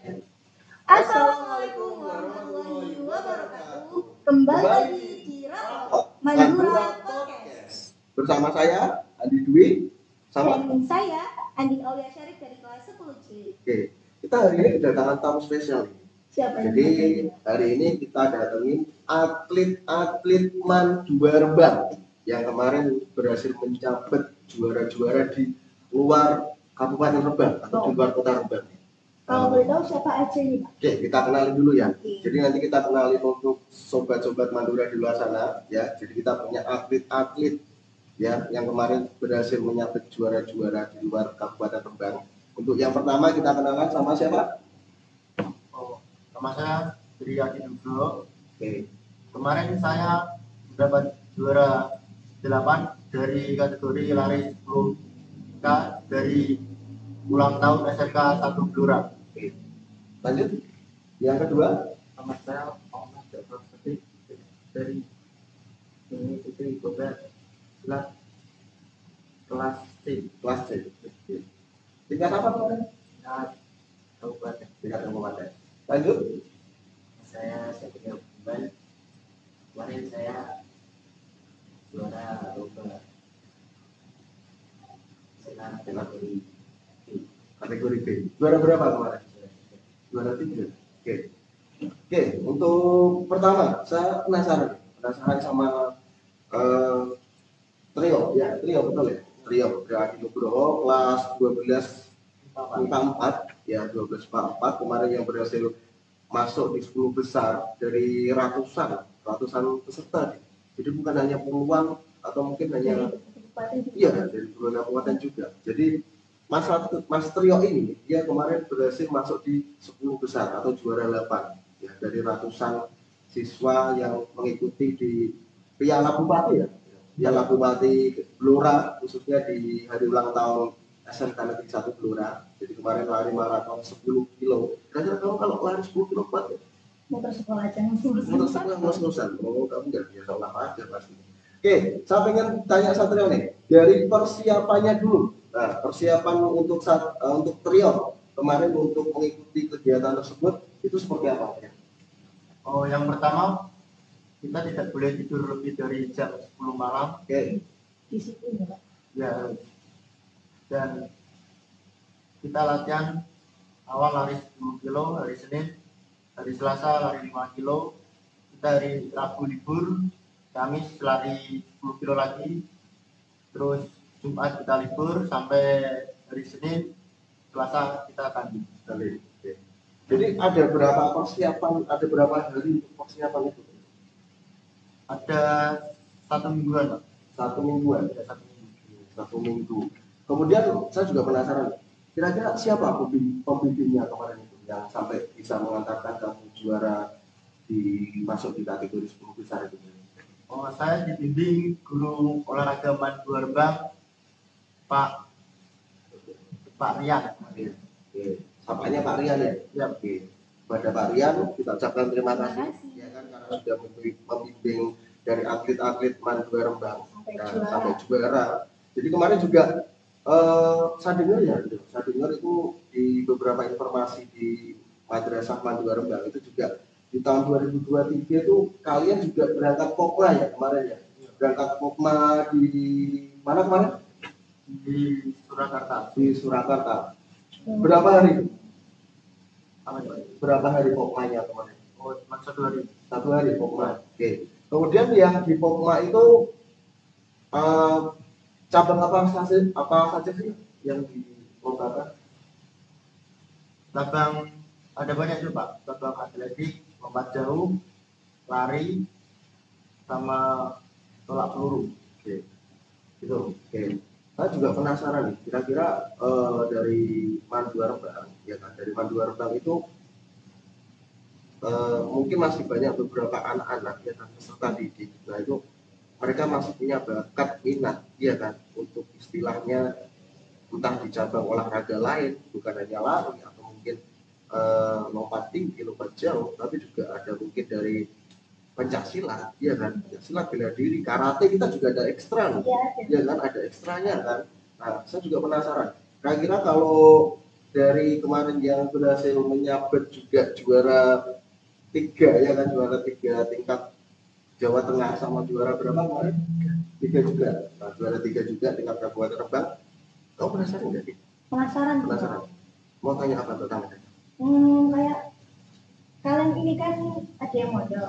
Assalamualaikum warahmatullahi wabarakatuh. Kembali lagi di Rapot Madura Podcast. Bersama saya Andi Dwi dan saya Andi Aulia Syarif dari kelas 10C. Oke, kita hari ini kedatangan tamu spesial. Siapa yang Jadi hari ini kita datangin atlet-atlet Madura Rembang yang kemarin berhasil mencapai juara-juara di luar Kabupaten Rembang atau di luar Kota Rembang. Kalau boleh tahu siapa aja nih, Pak? Oke, kita kenalin dulu ya. Jadi nanti kita kenalin untuk sobat-sobat Madura di luar sana ya. Jadi kita punya atlet-atlet ya yang kemarin berhasil menyabet juara-juara di luar Kabupaten Rembang. Untuk yang pertama kita kenalan sama siapa? Nama saya Tri Adi Nugroho. Oke. Kemarin saya mendapat juara 8 dari kategori lari 10K dari ulang tahun SMK 1 Blora. Oke. Lanjut. Yang kedua, Nama saya Muhammad Jafar Sadiq dari Universitas Bogor kelas C. kelas C. Tingkat apa kemarin? Kabupaten. Tingkat kabupaten. Lanjut. Saya Satria Bambal. Kemarin saya juara lomba senam Kategori B. Juara berapa kemarin? Juara 3. Oke. Oke, untuk pertama saya penasaran sama trio ya, trio betul ya? Trio Adi Nugroho kelas 12 IPA 4 ya, 12 IPA 4 kemarin yang berhasil masuk di 10 besar dari ratusan peserta. Jadi bukan hanya puluhan atau mungkin hanya dari beberapa kabupaten juga. Jadi Mas Trio ini dia kemarin berhasil masuk di 10 besar atau juara 8 ya, dari ratusan siswa yang mengikuti di Piala Bupati ya. Piala Bupati Blora khususnya di hari ulang tahun SMK Negeri 1 Blora. Jadi kemarin lari maraton 10 kilo. Kira-kira kamu kalau lari 10 kilo kuat ya? Motor sekolah aja ngos-ngosan. Oh, kamu nggak biasa olahraga pasti. Oke, saya pengen tanya Satrio nih, dari persiapannya dulu. Nah, persiapan untuk trio kemarin untuk mengikuti kegiatan tersebut itu seperti apa ya? Oh, yang pertama kita tidak boleh tidur lebih dari jam 10 malam. Oke. Disiplin ya, Pak. Ya. Dan kita latihan awal lari 10 kilo hari Senin, hari Selasa lari 5 kilo, kita hari Rabu libur, Kamis lari 10 kilo lagi, terus Jumat kita libur sampai hari Senin, Selasa kita tanding. Oke. Jadi ada berapa hari untuk persiapan itu? Ada 1 mingguan, Pak. 1 mingguan. Ada 1 minggu. 1 minggu. Kemudian saya juga penasaran, kira-kira siapa pembimbingnya kemarin itu yang sampai bisa mengantarkan kamu juara masuk di kategori 10 besar itu? Oh, saya dibimbing guru olahraga Madura Rembang, Pak Rian. Oke. Sapanya Pak Rian ya? Ya. Oke. Pada Pak Rian kita ucapkan terima kasih ya kan, karena sudah membimbing dari atlet-atlet Madura Rembang sampai juara. Jadi kemarin juga saya dengar itu di beberapa informasi di Madrasah Madura Rembang itu juga di tahun 2023 itu kalian juga berangkat Popma ya kemarin ya? Berangkat Popma di mana kemarin? Di Surakarta. Di Surakarta. Berapa hari? Berapa hari Popmanya kemarin? Oh, cuma 1 hari. 1 hari Popma. Oke. Kemudian yang di Popma itu cabang apa saja sih yang dilombakan? Cabang ada banyak juga, Pak. Cabang atletik, lompat jauh, lari, sama tolak peluru. Oke. Itu. Oke. Saya juga penasaran nih, kira-kira dari Madura Rembang, ya kan? Dari Madura Rembang itu mungkin masih banyak beberapa anak-anak ya kan, peserta didik. Nah itu mereka masih punya bakat minat, ya kan, untuk istilahnya entah di cabang olahraga lain, bukan hanya lari atau mungkin lompat tinggi, lompat jauh, tapi juga ada mungkin dari pencak silat, ya kan, pencak silat, bela diri, karate kita juga ada ekstra, ya kan, ada ekstranya kan. Nah, saya juga penasaran, kira-kira kalau dari kemarin yang berhasil menyabet juga juara 3 ya kan, juara 3 tingkat Jawa Tengah sama juara berapa kemarin? 3 juga. Nah, juara 3 juga tingkat Kabupaten Rembang. Kau penasaran nggak sih? Penasaran. Penasaran. Mau tanya apa tentang itu? Kayak kalian ini kan ada yang modal.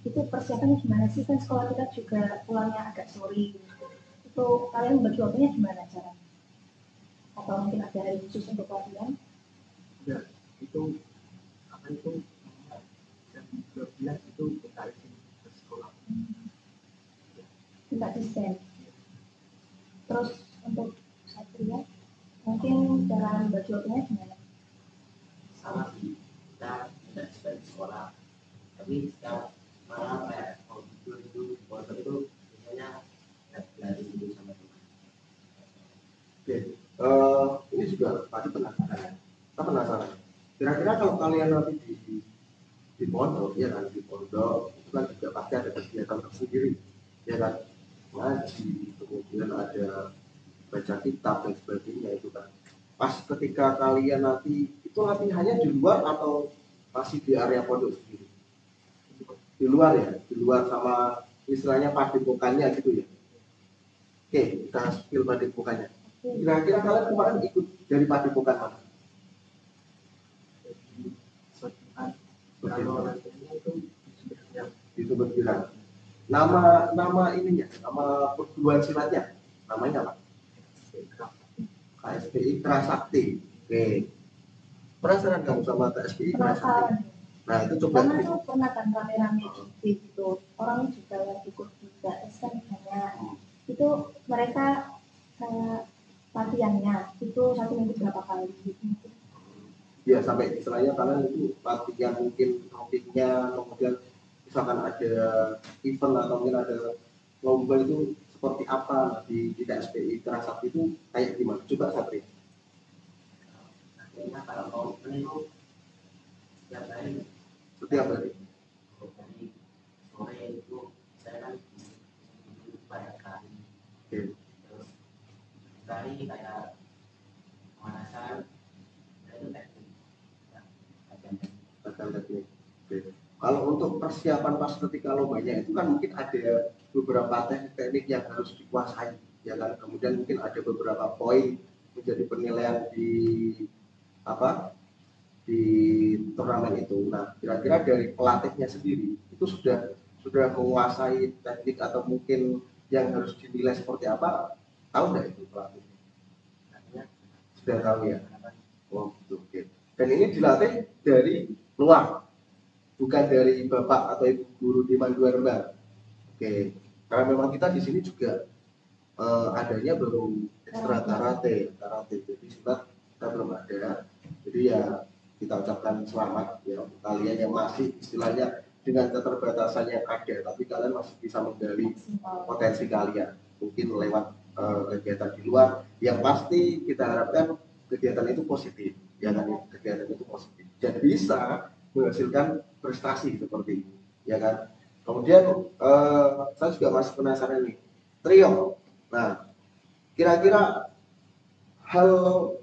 Itu persiapannya gimana sih? Kan sekolah kita juga pulangnya agak sore. Itu kalian bagi waktunya gimana cara? Atau mungkin ada hari khusus untuk latihan? Ya, itu apa itu jam 12 itu kita izin ke sekolah. Minta desain. Terus untuk Satria, mungkin cara bagi waktunya gimana? Sama sih, kita tidak bisa di sekolah, tapi setiap malam kayak mau tidur itu foto itu biasanya belajar dulu sama teman. Oke, ini juga tadi penasaran. Kita penasaran. Kira-kira kalau kalian nanti di pondok, ya kan, di pondok itu kan juga pasti ada kegiatan tersendiri, ya kan, ngaji, kemudian ada baca kitab dan sebagainya itu kan. Pas ketika kalian nanti itu latihannya di luar atau masih di area pondok sendiri? Di luar ya, di luar sama istilahnya padepokannya gitu ya. Oke, kita spill padepokannya. Kira-kira kalian kemarin ikut dari padepokan mana? Jadi kalau latihannya itu yang Di Sumber Bilang. Nama ininya, nama perguruan silatnya, namanya apa? KSPI Prasakti. Oke. Penasaran kamu sama KSPI Prasakti? Penasaran. Nah itu coba. Karena tuh pernah kan rame-rame gitu. Orang juga yang ikut juga kan banyak. Itu mereka latihannya itu 1 minggu berapa kali gitu. Ya sampai istilahnya kalian itu latihan mungkin topiknya, kemudian misalkan ada event atau mungkin ada lomba itu seperti apa di KSPI Prasakti itu kayak gimana? Coba Satri. Akhirnya kalau mau itu setiap hari, Setiap hari. dari sore itu saya kan banyak kali, Oke. terus kali kayak pemanasan, itu teknik, latihan teknik. Latihan teknik. Oke. Kalau untuk persiapan pas ketika lombanya itu kan mungkin ada beberapa teknik yang harus dikuasai, ya kan. Kemudian mungkin ada beberapa poin menjadi penilaian di apa di turnamen itu. Nah, kira-kira dari pelatihnya sendiri itu sudah menguasai teknik atau mungkin yang harus dinilai seperti apa? Tahu nggak itu pelatih? Artinya Sudah tahu ya. Oh, gitu. Oke. Dan ini dilatih dari luar, bukan dari bapak atau ibu guru di Mandua Rembang. Oke. Karena memang kita di sini juga adanya baru ekstra karate. Jadi silat kita belum ada. Jadi ya kita ucapkan selamat ya untuk kalian yang masih istilahnya dengan keterbatasan yang ada, tapi kalian masih bisa menggali potensi kalian mungkin lewat kegiatan di luar. Yang pasti kita harapkan kegiatan itu positif, ya kan? Kegiatan itu positif dan bisa menghasilkan prestasi seperti ini, ya kan? Kemudian saya juga masih penasaran nih, trio. Nah, kira-kira hal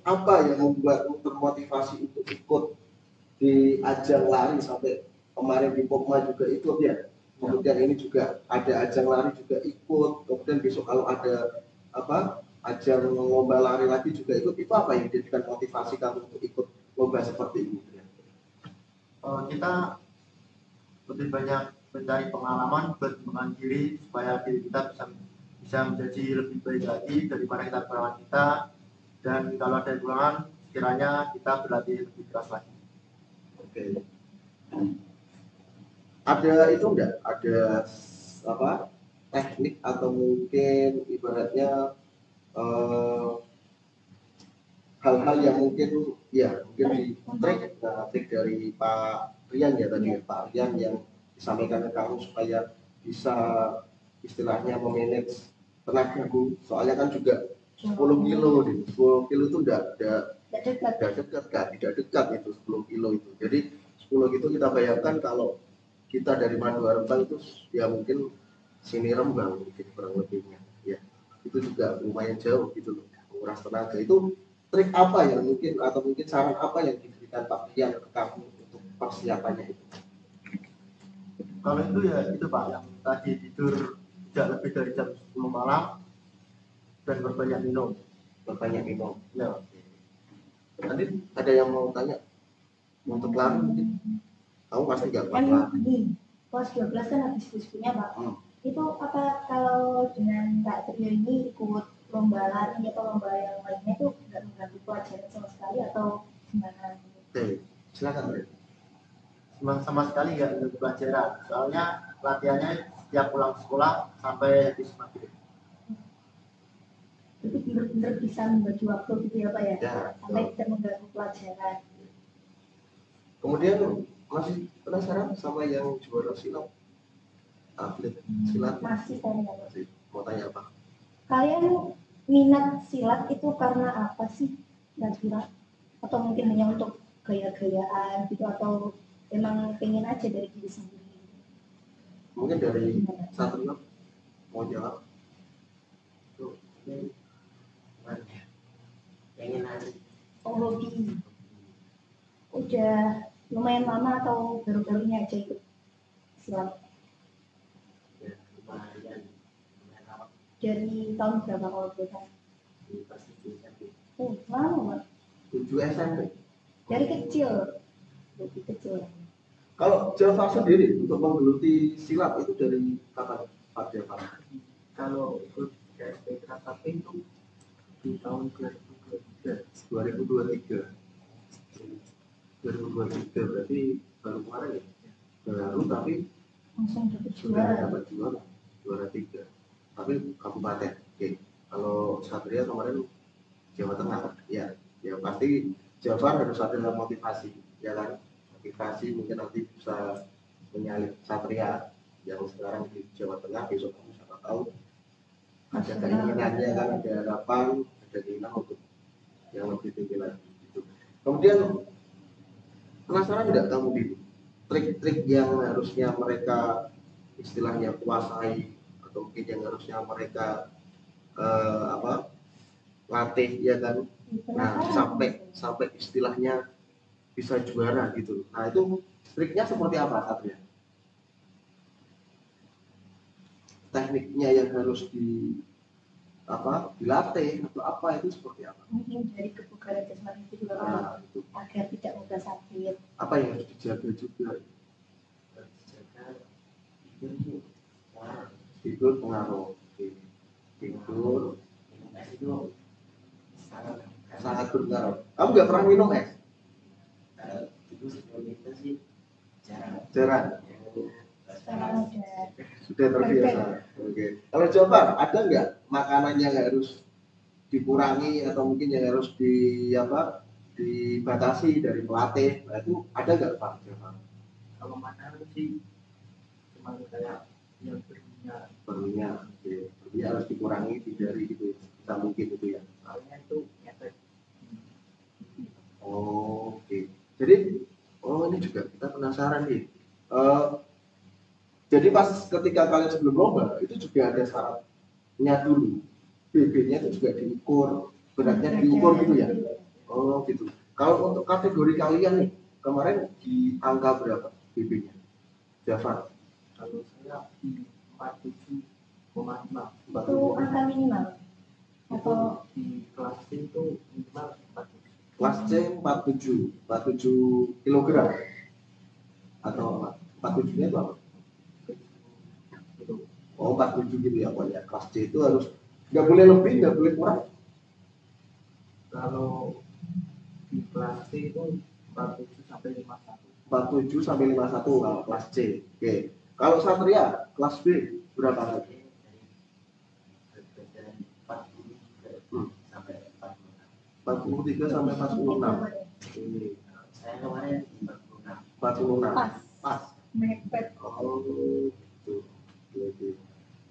apa yang membuatmu termotivasi untuk ikut di ajang lari sampai kemarin di Popma juga ikut ya, kemudian ini juga ada ajang lari juga ikut, kemudian besok kalau ada apa ajang lomba lari lagi juga ikut, itu apa yang menjadikan motivasi kamu untuk ikut lomba seperti ini? kita lebih banyak mencari pengalaman buat mengembangkan diri supaya diri kita bisa menjadi lebih baik lagi daripada kita pengalaman kita, dan kalau ada kekurangan kiranya kita berlatih lebih keras lagi. Oke. Ada itu enggak? Ada apa? Teknik atau mungkin ibaratnya hal-hal yang mungkin ya mungkin di trik dari Pak Rian ya tadi ya, Pak Rian yang disampaikan ke kamu supaya bisa istilahnya memanage tenagamu, soalnya kan juga 10 kilo nih, 10 kilo itu tidak dekat itu 10 kilo itu. Jadi 10 itu kita bayangkan kalau kita dari Mandua Rembang itu ya mungkin sini Rembang mungkin kurang lebihnya ya, itu juga lumayan jauh gitu loh, menguras tenaga. Itu trik apa yang mungkin atau mungkin saran apa yang diberikan Pak Rian ke kamu untuk persiapannya itu? Kalau itu ya itu Pak, yang tadi tidur tidak lebih dari jam 10 malam dan berbanyak minum. Berbanyak minum. Ya. Tadi ada yang mau tanya untuk lari mungkin? Kamu pasti nggak Kan apa-apa. ini kelas 12 kan habis diskusinya Pak. Itu apa kalau dengan Kak Trio ini ikut lomba lari atau lomba yang lainnya itu nggak mengganggu pelajaran sama sekali atau gimana? Oke, silakan Bre. Sama sekali nggak ada pelajaran. Soalnya latihannya setiap pulang sekolah sampai habis maghrib. Itu benar-benar bisa membagi waktu gitu ya Pak ya? Ya, Sampai tidak mengganggu pelajaran. kemudian masih penasaran sama yang juara silat? Atlet silat Masih tanya Pak. masih mau tanya apa? Kalian minat silat itu karena apa sih kira-kira? Atau mungkin hanya untuk gaya-gayaan gitu atau emang pengen aja dari diri sendiri? Mungkin dari Satrio mau jawab? Itu ini mana ya? Pengen nari. Oh hobi. Udah lumayan lama atau baru-barunya aja ikut silat? Ya, lumayan lama Dari tahun berapa kalau boleh tahu? di posisi tapi Oh, lama Pak. 7 SMP. Dari kecil. Lebih kecil. Kalau Java sendiri untuk menggeluti silat itu dari kapan Pak Java? Kalau ikut KSP KKP itu di tahun 2023. 2023. 2023 berarti baru kemarin ya? Baru tapi Langsung dapat sudah juara. dapat juara 3. Tapi kabupaten. Oke. Kalau Satria kemarin Jawa Tengah, ya pasti Java harus ada motivasi, ya kan? Motivasi mungkin nanti bisa menyalip Satria yang sekarang di Jawa Tengah, besok kamu siapa tahu ada keinginannya kan, ada harapan, ada keinginan untuk yang lebih tinggi lagi. Gitu. Kemudian penasaran tidak kamu di trik-trik yang harusnya mereka istilahnya kuasai atau mungkin yang harusnya mereka latih ya kan? Nah sampai istilahnya bisa juara gitu. Nah itu triknya seperti apa Satria? Tekniknya yang harus dilatih atau apa itu seperti apa? Mungkin dari kebugaran jasmani itu juga Pak, Itu agar tidak mudah sakit. apa yang harus dijaga juga? jaga itu wah Tidur pengaruh. Tidur minum es itu sangat berpengaruh. Kamu nggak pernah minum es? itu sebelum itu sih Jarang. Sekarang udah Sudah terbiasa. Oke. Kalau Jawaban ada nggak makanan yang harus dikurangi atau mungkin yang harus dibatasi dari pelatih? Nah, itu ada nggak Pak Jawaban? Kalau makanan sih cuma kayak yang berminyak. Berminyak, berminyak harus dikurangi dari itu bisa mungkin itu ya. Soalnya itu efek. Oh, oke. Jadi, ini juga kita penasaran nih. Jadi pas ketika kalian sebelum lomba itu juga ada syaratnya dulu. BB-nya itu juga diukur, beratnya diukur gitu ya. Oh gitu. Kalau untuk kategori kalian nih kemarin di angka berapa BB-nya? Java? Kalau saya di 47,5. itu angka minimal atau Di kelas C itu minimal 47. Kelas C 47 kilogram atau apa? 47-nya itu apa? Oh 47 gitu ya pokoknya. Kelas C itu harus nggak boleh lebih, nggak boleh kurang. Kalau di kelas C itu 47 sampai 51. 47 sampai 51 kalau kelas C. Oke. Kalau Satria kelas B berapa lagi? dari 40 sampai 43 sampai 46. Ini saya kemarin di 46 46. pas Pas. mepet. Oh gitu. Oke.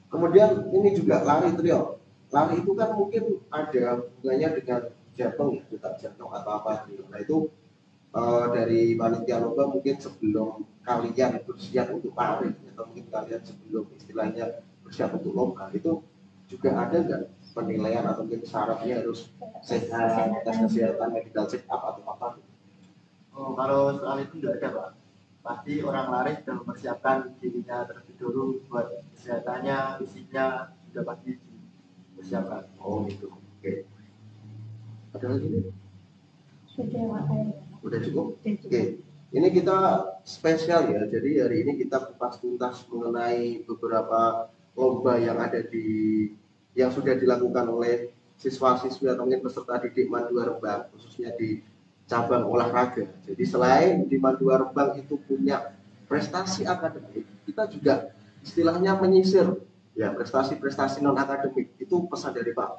Kemudian ini juga lari trio. Lari itu kan mungkin ada hubungannya dengan jantung ya, detak jantung atau apa gitu. Nah itu dari panitia lomba mungkin sebelum kalian bersiap untuk lari atau mungkin kalian sebelum istilahnya bersiap untuk lomba itu juga ada nggak penilaian atau mungkin syaratnya harus sehat, tes kesehatan, medical check up atau apa? Oh, kalau soal itu tidak ada Pak. Pasti orang lari sudah mempersiapkan dirinya terlebih dahulu buat kesehatannya, fisiknya sudah pasti dipersiapkan. Oh gitu. Oke. Ada lagi nih? Sudah makanya. Udah cukup? Sudah Oke. Ini kita spesial ya. Jadi hari ini kita kupas tuntas mengenai beberapa lomba yang ada yang sudah dilakukan oleh siswa-siswi atau mungkin peserta didik Madua Rembang, khususnya di cabang olahraga. Jadi selain di Madua Rembang itu punya prestasi akademik, kita juga istilahnya menyisir ya prestasi-prestasi non akademik. Itu pesan dari Pak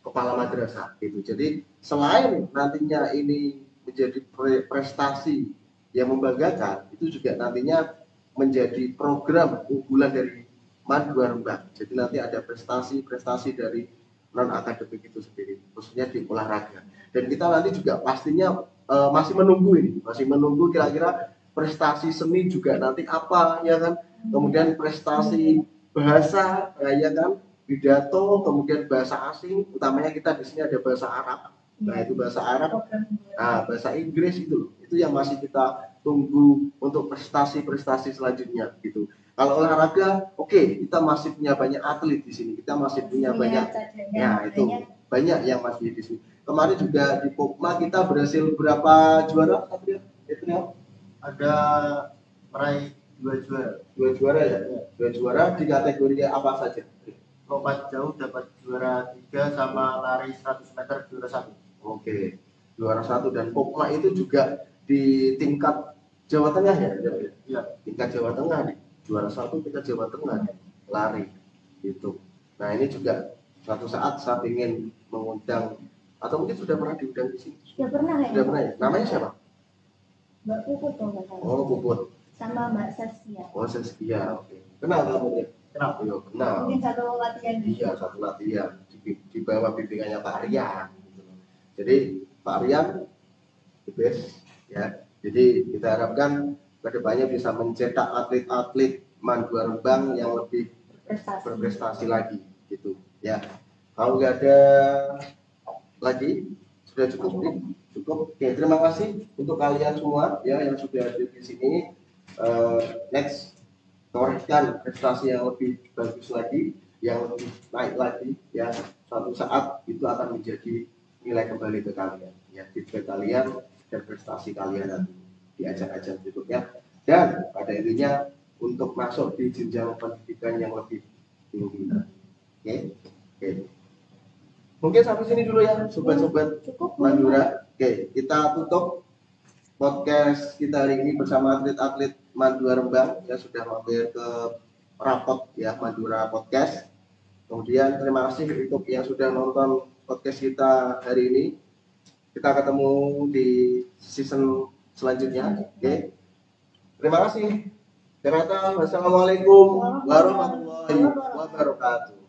Kepala Madrasah gitu. Jadi selain nantinya ini menjadi prestasi yang membanggakan, itu juga nantinya menjadi program unggulan dari Madua Rembang. Jadi nanti ada prestasi-prestasi dari non akademik itu sendiri, khususnya di olahraga. Dan kita nanti juga pastinya masih menunggu kira-kira prestasi seni juga nanti apa ya kan, kemudian prestasi bahasa ya kan, pidato, kemudian bahasa asing, utamanya kita di sini ada bahasa Arab. Nah itu bahasa Arab, bahasa Inggris itu yang masih kita tunggu untuk prestasi-prestasi selanjutnya gitu. Kalau olahraga, oke, kita masih punya banyak atlet di sini, kita masih punya banyak, ya itu banyak yang masih di sini. Kemarin juga di Pokma kita berhasil berapa juara? Ada meraih 2 juara. 2 juara ya? 2 juara di kategori apa saja? Lompat jauh dapat juara 3 sama lari 100 meter juara 1. Oke, juara 1 dan Pokma itu juga di tingkat Jawa Tengah ya? Iya. Tingkat Jawa Tengah nih. Juara 1 tingkat Jawa Tengah lari gitu. Nah ini juga suatu saat saya ingin mengundang atau mungkin sudah pernah diundang di sini. Sudah pernah ya? Sudah pernah ya. Namanya siapa? Mbak Puput dong nggak salah. Oh Puput. Sama Mbak Saskia. Oh Saskia. Oke. Kenal kamu ya? Kenal. Yo kenal. Mungkin satu latihan juga. Iya satu latihan di bawah bimbingannya Pak Rian. Gitu. Jadi Pak Rian the best ya. Jadi kita harapkan kedepannya bisa mencetak atlet-atlet Madua Rembang yang lebih berprestasi lagi gitu ya. Kalau nggak ada lagi sudah cukup nih, cukup. Oke, terima kasih untuk kalian semua ya yang sudah hadir di sini. Next torehkan prestasi yang lebih bagus lagi, yang lebih naik lagi ya. Suatu saat itu akan menjadi nilai kembali ke kalian ya, feedback kalian dan prestasi kalian nanti di ajang-ajang berikutnya. Dan pada intinya untuk masuk di jenjang pendidikan yang lebih tinggi. Oke. Mungkin sampai sini dulu ya, sobat-sobat Madura. Oke, kita tutup podcast kita hari ini bersama atlet-atlet Madura Rembang yang sudah mampir ke rapot ya Madura Podcast. Kemudian terima kasih untuk yang sudah nonton podcast kita hari ini. Kita ketemu di season selanjutnya. Oke. Terima kasih. Wassalamualaikum warahmatullahi wabarakatuh.